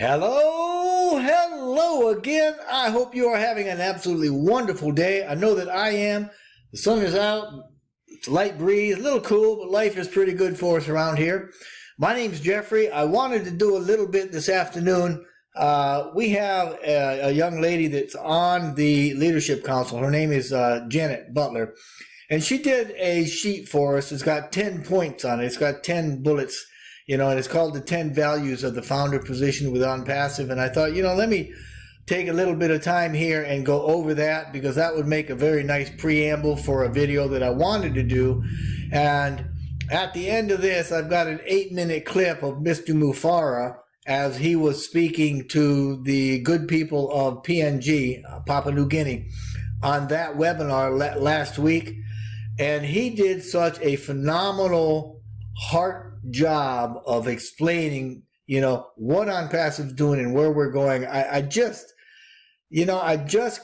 Hello again. I hope you are having an absolutely wonderful day. I know that I am. The sun is out. It's a light breeze, a little cool, but life is pretty good for us around here. My name's Jeffrey. I wanted to do a little bit this afternoon. We have a young lady that's on the Leadership Council. Her name is Janet Butler. And she did a sheet for us. It's got 10 points on it. It's got 10 bullets. And it's called the 10 values of the founder position with ONPASSIVE. And I thought, let me take a little bit of time here and go over that, because that would make a very nice preamble for a video that I wanted to do. And at the end of this, I've got an 8-minute clip of Mr. Mufara as he was speaking to the good people of PNG, Papua New Guinea, on that webinar last week. And he did such a phenomenal heart job of explaining, what ONPASSIVE is doing and where we're going. I just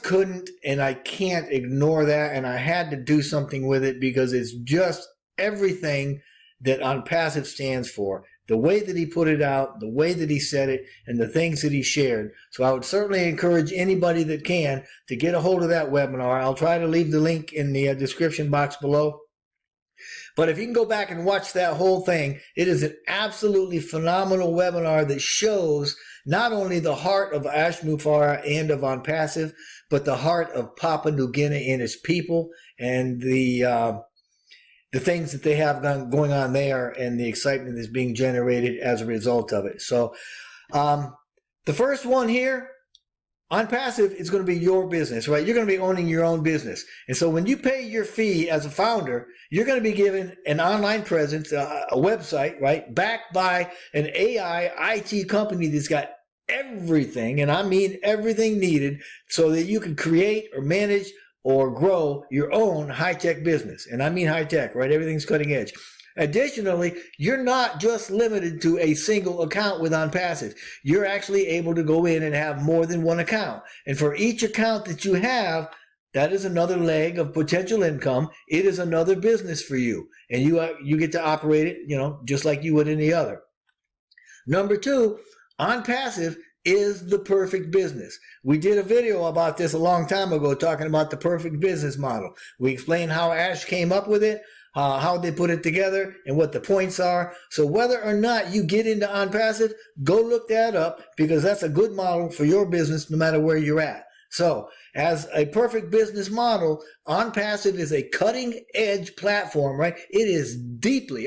couldn't, and I can't ignore that. And I had to do something with it, because it's just everything that ONPASSIVE stands for. The way that he put it out, the way that he said it, and the things that he shared. So I would certainly encourage anybody that can to get a hold of that webinar. I'll try to leave the link in the description box below. But if you can go back and watch that whole thing, it is an absolutely phenomenal webinar that shows not only the heart of Ash Mufara and of ONPASSIVE, but the heart of Papua New Guinea and its people, and the things that they have going on there, and the excitement that's being generated as a result of it. So the first one here, ONPASSIVE is going to be your business, right? You're going to be owning your own business. And so when you pay your fee as a founder, you're going to be given an online presence, a website, right? Backed by an AI IT company that's got everything, and I mean everything needed, so that you can create or manage or grow your own high-tech business. And I mean high-tech, right? Everything's cutting edge. Additionally, you're not just limited to a single account with ONPASSIVE. You're actually able to go in and have more than one account. And for each account that you have, that is another leg of potential income. It is another business for you. And you get to operate it, just like you would any other. Number two, ONPASSIVE is the perfect business. We did a video about this a long time ago, talking about the perfect business model. We explained how Ash came up with it, how they put it together, and what the points are. So whether or not you get into ONPASSIVE, go look that up, because that's a good model for your business no matter where you're at. So as a perfect business model, ONPASSIVE is a cutting edge platform, right? It is deeply,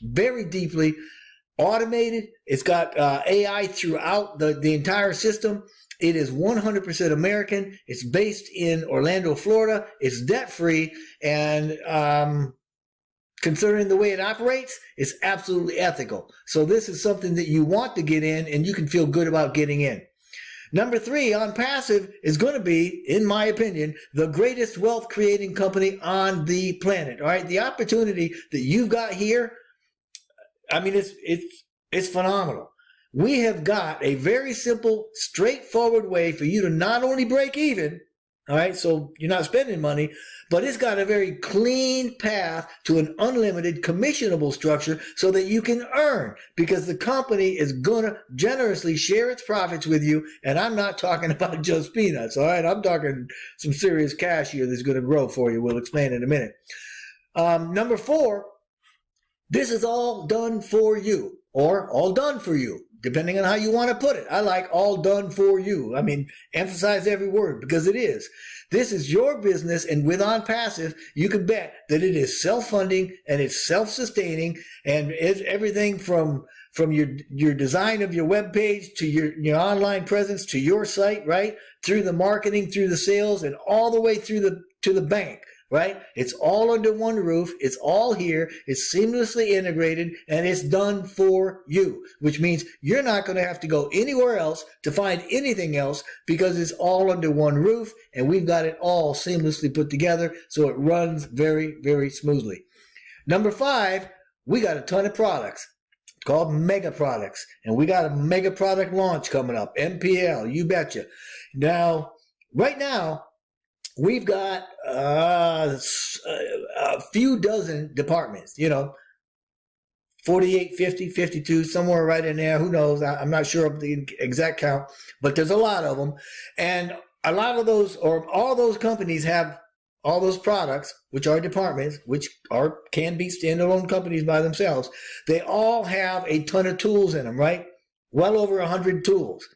very deeply automated. It's got AI throughout the entire system. It is 100% American. It's based in Orlando, Florida. It's debt-free, and considering the way it operates, it's absolutely ethical. So this is something that you want to get in, and you can feel good about getting in. Number three, ONPASSIVE is going to be, in my opinion, the greatest wealth creating company on the planet. All right, the opportunity that you've got here, it's phenomenal. We have got a very simple, straightforward way for you to not only break even, all right, so you're not spending money, but it's got a very clean path to an unlimited commissionable structure so that you can earn, because the company is going to generously share its profits with you. And I'm not talking about just peanuts, all right? I'm talking some serious cash here that's going to grow for you. We'll explain in a minute. Number four, this is all done for you, or all done for you, depending on how you want to put it. I like all done for you. Emphasize every word, because it is. This is your business, and with ONPASSIVE, you can bet that it is self-funding and it's self-sustaining, and it's everything from your design of your web page to your online presence to your site, right? Through the marketing, through the sales, and all the way through to the bank. Right? It's all under one roof. It's all here. It's seamlessly integrated, and it's done for you, which means you're not going to have to go anywhere else to find anything else, because it's all under one roof, and we've got it all seamlessly put together, so it runs very, very smoothly. Number five, we got a ton of products called mega products, and we got a mega product launch coming up, MPL, you betcha. Now, right now, we've got a few dozen departments, 48, 50, 52, somewhere right in there. Who knows? I'm not sure of the exact count, but there's a lot of them. And a lot of those, or all those companies have all those products, which are departments, which can be standalone companies by themselves. They all have a ton of tools in them, right? Well over 100 tools.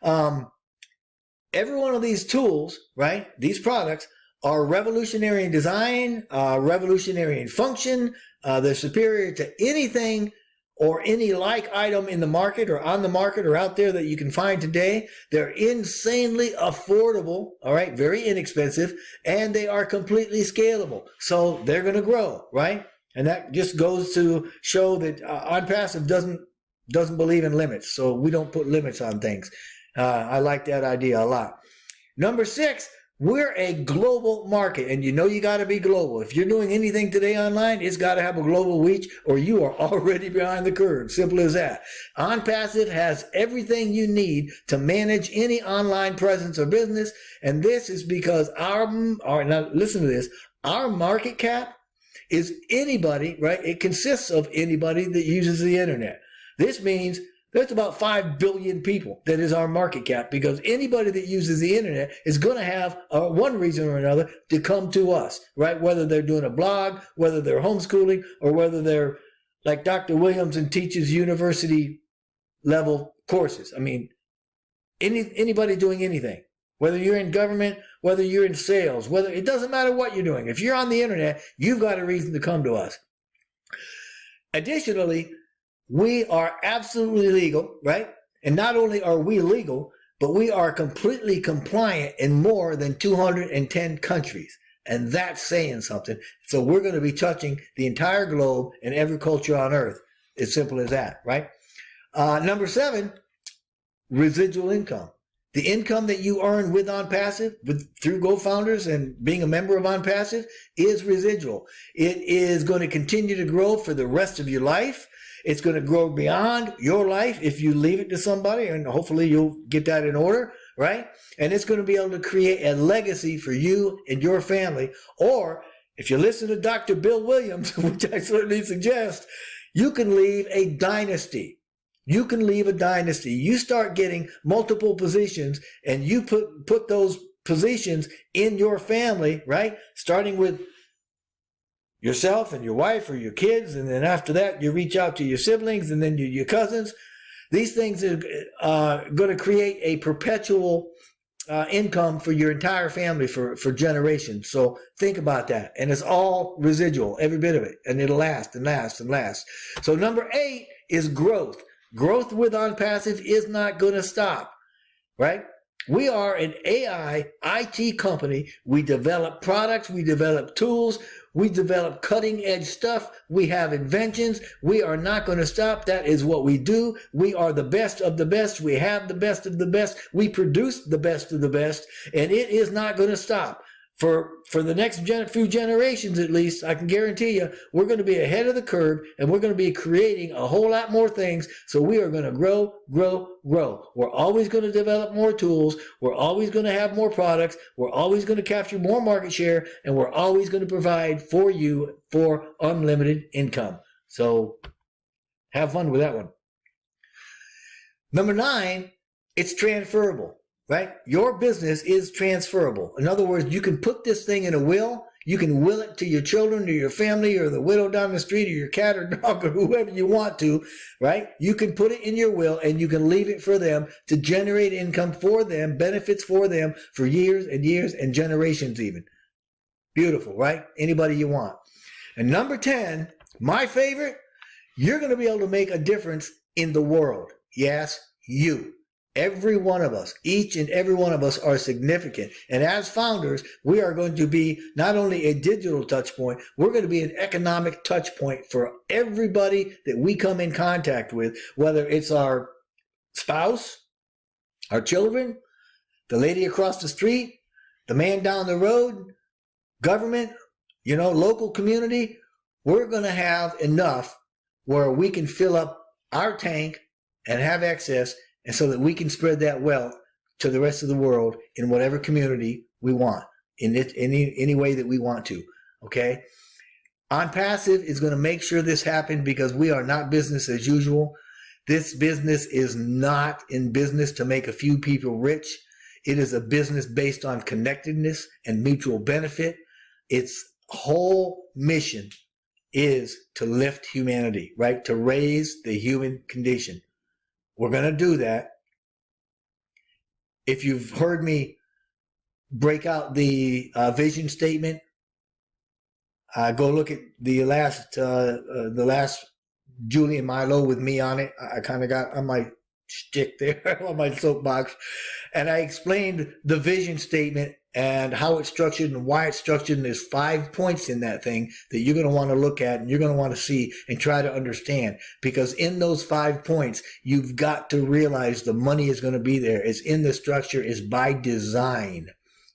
Every one of these tools, right, these products are revolutionary in design, revolutionary in function. They're superior to anything or any like item in the market or on the market or out there that you can find today. They're insanely affordable, all right, very inexpensive, and they are completely scalable. So they're going to grow, right? And that just goes to show that ONPASSIVE doesn't believe in limits. So we don't put limits on things. I like that idea a lot. Number 6, we're a global market, and you know you got to be global. If you're doing anything today online, it's got to have a global reach, or you are already behind the curve. Simple as that. ONPASSIVE has everything you need to manage any online presence or business, and this is because now listen to this, our market cap is anybody, right? It consists of anybody that uses the internet. This means there's about 5 billion people that is our market cap, because anybody that uses the internet is going to have one reason or another to come to us, right? Whether they're doing a blog, whether they're homeschooling, or whether they're like Dr. Williams and teaches university level courses. I mean, anybody doing anything, whether you're in government, whether you're in sales, it doesn't matter what you're doing. If you're on the internet, you've got a reason to come to us. Additionally, we are absolutely legal, right? And not only are we legal, but we are completely compliant in more than 210 countries. And that's saying something. So we're going to be touching the entire globe and every culture on earth. As simple as that, right? Number 7, residual income. The income that you earn with ONPASSIVE, through Gofounders and being a member of ONPASSIVE, is residual. It is going to continue to grow for the rest of your life. It's going to grow beyond your life if you leave it to somebody, and hopefully you'll get that in order, right? And it's going to be able to create a legacy for you and your family. Or if you listen to Dr. Bill Williams, which I certainly suggest, you can leave a dynasty. You can leave a dynasty. You start getting multiple positions, and you put those positions in your family, right? Starting with yourself and your wife or your kids, and then after that you reach out to your siblings and then your cousins. These things are going to create a perpetual income for your entire family for generations. So think about that. And it's all residual, every bit of it, and it'll last and last and last. So number 8 is growth. Growth with ONPASSIVE is not going to stop, right? We are an AI IT company. We develop products, we develop tools, we develop cutting edge stuff. We have inventions. We are not going to stop. That is what we do. We are the best of the best. We have the best of the best. We produce the best of the best, and it is not going to stop. For the next few generations, at least, I can guarantee you, we're going to be ahead of the curve, and we're going to be creating a whole lot more things. So we are going to grow, grow, grow. We're always going to develop more tools. We're always going to have more products. We're always going to capture more market share, and we're always going to provide for you for unlimited income. So have fun with that one. Number 9, it's transferable. Right? Your business is transferable. In other words, you can put this thing in a will. You can will it to your children or your family or the widow down the street or your cat or dog or whoever you want to, right? You can put it in your will and you can leave it for them to generate income for them, benefits for them for years and years and generations even. Beautiful, right? Anybody you want. And number 10, my favorite, you're going to be able to make a difference in the world. Yes, you. Every one of us, each and every one of us are significant. And as founders, we are going to be not only a digital touch point, we're going to be an economic touch point for everybody that we come in contact with, whether it's our spouse, our children, the lady across the street, the man down the road, government, local community. We're going to have enough where we can fill up our tank and have excess, and so that we can spread that wealth to the rest of the world in whatever community we want, in any way that we want to, okay? OnPassive is going to make sure this happens because we are not business as usual. This business is not in business to make a few people rich. It is a business based on connectedness and mutual benefit. Its whole mission is to lift humanity, right? To raise the human condition. We're going to do that. If you've heard me break out the vision statement, go look at the last Julie and Milo with me on it. I kind of got on my shtick there, on my soapbox, and I explained the vision statement and how it's structured and why it's structured. And there's 5 points in that thing that you're going to want to look at and you're going to want to see and try to understand, because in those 5 points, you've got to realize the money is going to be there. It's in the structure, is by design,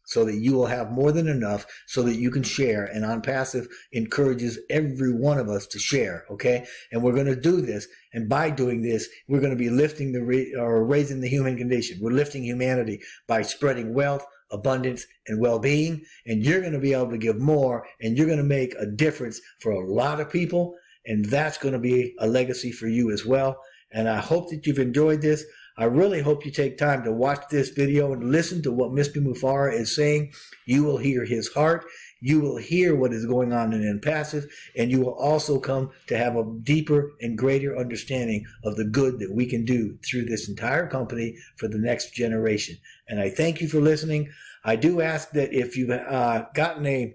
so that you will have more than enough so that you can share. And OnPassive encourages every one of us to share, okay? And we're going to do this. And by doing this, we're going to be lifting or raising the human condition. We're lifting humanity by spreading wealth, abundance, and well-being. And you're going to be able to give more, and you're going to make a difference for a lot of people. And that's going to be a legacy for you as well. And I hope that you've enjoyed this. I really hope you take time to watch this video and listen to what Mr. Mufara is saying. You will hear his heart. You will hear what is going on in OnPassive, and you will also come to have a deeper and greater understanding of the good that we can do through this entire company for the next generation. And I thank you for listening. I do ask that if you've gotten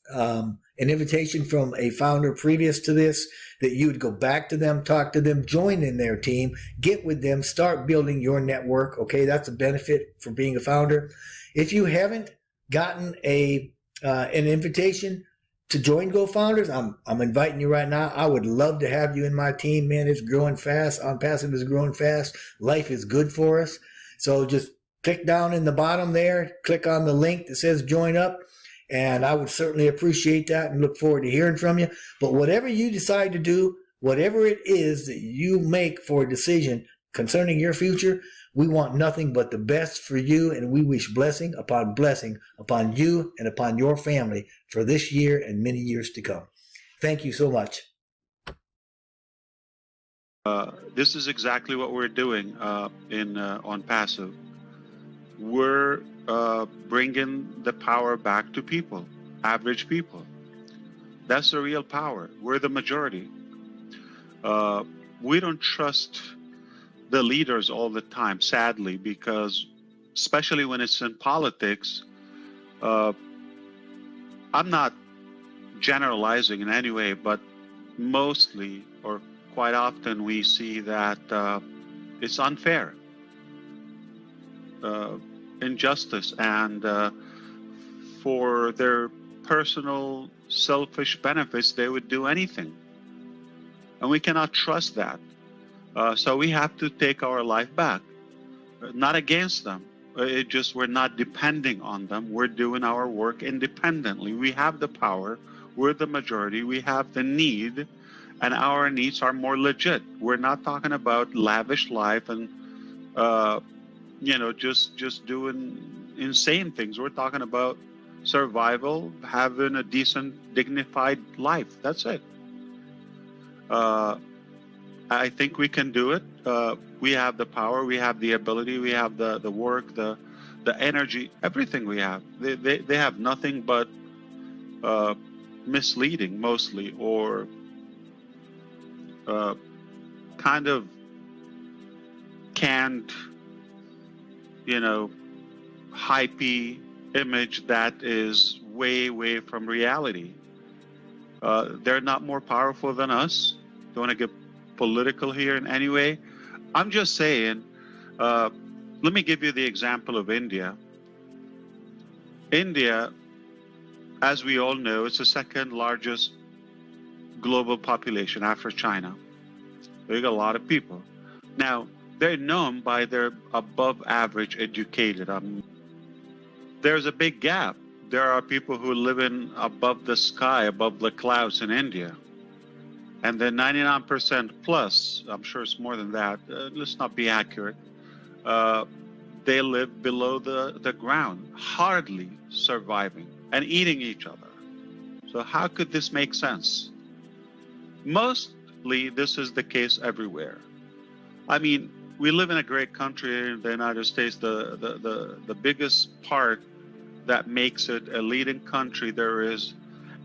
an invitation from a founder previous to this, that you would go back to them, talk to them, join in their team, get with them, start building your network. Okay, that's a benefit for being a founder. If you haven't gotten an invitation to join Gofounders, I'm inviting you right now. I would love to have you in my team, man. It's growing fast. OnPassive is growing fast. Life is good for us. So just click down in the bottom there, click on the link that says join up. And I would certainly appreciate that and look forward to hearing from you. But whatever you decide to do, whatever it is that you make for a decision concerning your future, we want nothing but the best for you. And we wish blessing upon you and upon your family for this year and many years to come. Thank you so much. This is exactly what we're doing in OnPassive. We're bringing the power back to people, average people. That's the real power. We're the majority. We don't trust the leaders all the time, sadly, because especially when it's in politics, I'm not generalizing in any way, but mostly or quite often we see that it's unfair. Injustice, and for their personal selfish benefits they would do anything, and we cannot trust that. So we have to take our life back, not against them. It just, we're not depending on them. We're doing our work independently. We have the power. We're the majority. We have the need, and our needs are more legit. We're not talking about lavish life and just doing insane things. We're talking about survival, having a decent, dignified life. That's it. I think we can do it. We have the power, we have the ability, we have the work, the energy, everything we have. They have nothing but misleading, mostly, or kind of canned, hypey image that is way from reality. They're not more powerful than us. Don't want to get political here in any way. I'm just saying, let me give you the example of India. India, as we all know, it's the second largest global population after China. They got a lot of people. Now, they're known by their above average educated. There's a big gap. There are people who live in above the sky, above the clouds in India. And then 99% plus, I'm sure it's more than that, let's not be accurate, they live below the ground, hardly surviving and eating each other. So how could this make sense? Mostly, this is the case everywhere. I mean, we live in a great country in the United States. The biggest part that makes it a leading country, there is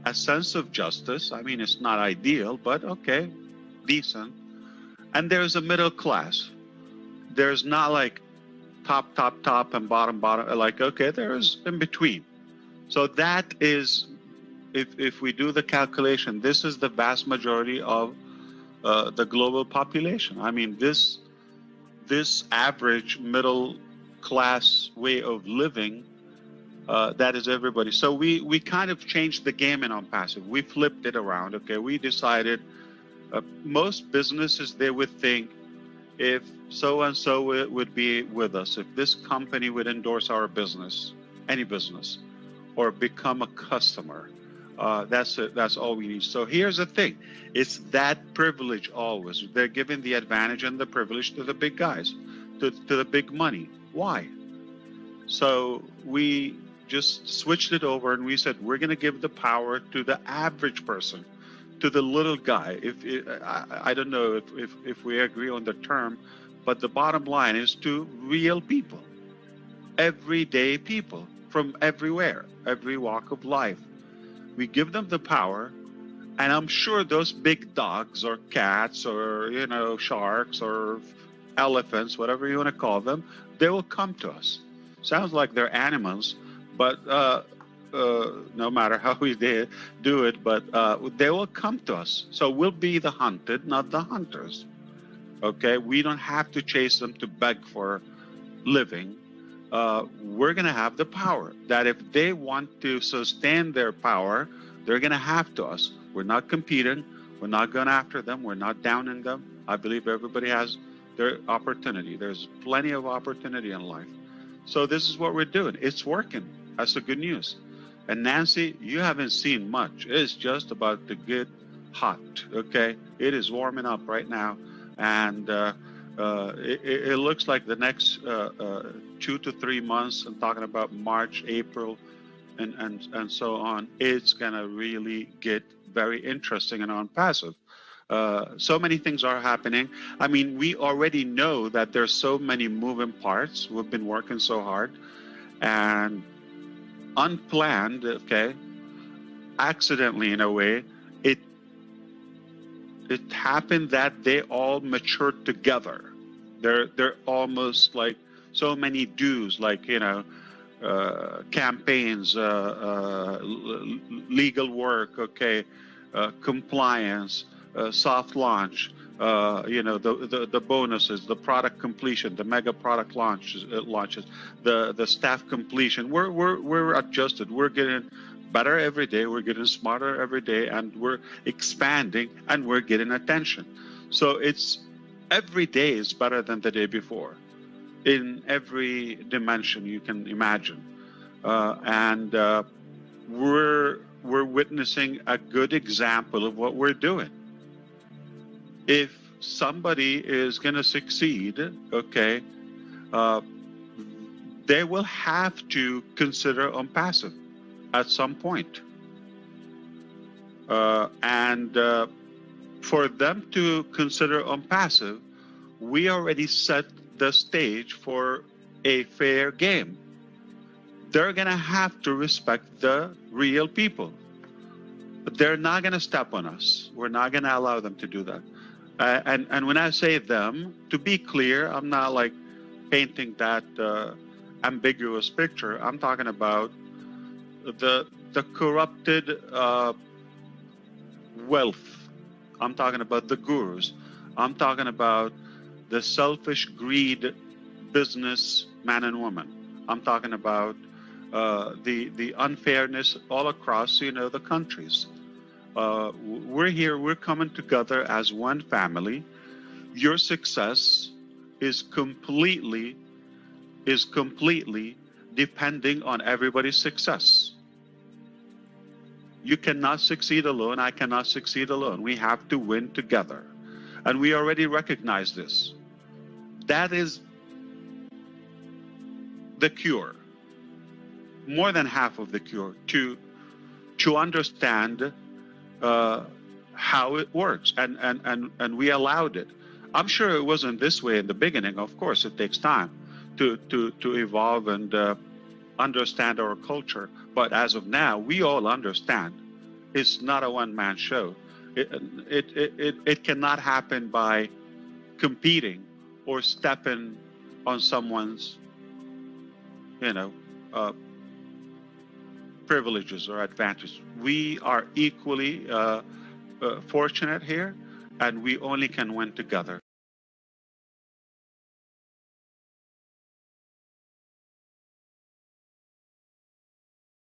a sense of justice. I mean, it's not ideal, but okay, decent. And there's a middle class. There's not like top, and bottom. Like, okay, there's in between. So that is, if we do the calculation, this is the vast majority of the global population. I mean, this average middle class way of living, that is everybody. So we kind of changed the game in ONPASSIVE. We flipped it around. Okay, we decided most businesses, they would think, if so and so would be with us, if this company would endorse our business, any business, or become a customer, that's it. That's all we need. So here's the thing: it's that privilege always. They're giving the advantage and the privilege to the big guys, to the big money. Why? So we just switched it over and we said we're going to give the power to the average person, to the little guy. I don't know if we agree on the term, but the bottom line is to real people, everyday people from everywhere, every walk of life. We give them the power, and I'm sure those big dogs or cats or, you know, sharks or elephants, whatever you want to call them, they will come to us. Sounds like they're animals, but no matter how we do it, but they will come to us. So we'll be the hunted, not the hunters. Okay, we don't have to chase them to beg for living. We're going to have the power that if they want to sustain their power, they're going to have to us. We're not competing. We're not going after them. We're not downing them. I believe everybody has their opportunity. There's plenty of opportunity in life. So this is what we're doing. It's working. That's the good news. And Nancy, you haven't seen much. It's just about to get hot, okay? It is warming up right now. And it looks like the next 2 to 3 months, I'm talking about March, April, and so on, it's gonna really get very interesting and ONPASSIVE. So many things are happening. I mean, we already know that there's so many moving parts. We've been working so hard, and unplanned, okay, accidentally in a way, it happened that they all matured together. They're almost like so many dues, like, you know, campaigns, legal work, okay, compliance, soft launch, you know, the bonuses, the product completion, the mega product launches, the staff completion. We're adjusted. We're getting better every day. We're getting smarter every day, and we're expanding, and we're getting attention. So it's every day is better than the day before, in every dimension you can imagine, and we're witnessing a good example of what we're doing. If somebody is going to succeed, okay, they will have to consider ONPASSIVE at some point. And for them to consider ONPASSIVE, we already set the stage for a fair game. They're going to have to respect the real people. They're not going to step on us. We're not going to allow them to do that. And when I say them, to be clear, I'm not like painting that ambiguous picture. I'm talking about the corrupted wealth. I'm talking about the gurus. I'm talking about the selfish greed business man and woman. I'm talking about the unfairness all across, you know, the countries. We're here, we're coming together as one family. Your success is completely depending on everybody's success. You cannot succeed alone. I cannot succeed alone. We have to win together. And we already recognize this. That is the cure. More than half of the cure to to understand how it works, and we allowed it. I'm sure it wasn't this way in the beginning. Of course, it takes time to evolve and understand our culture. But as of now, we all understand it's not a one-man show. It cannot happen by competing or stepping on someone's, privileges or advantages. We are equally fortunate here, and we only can win together.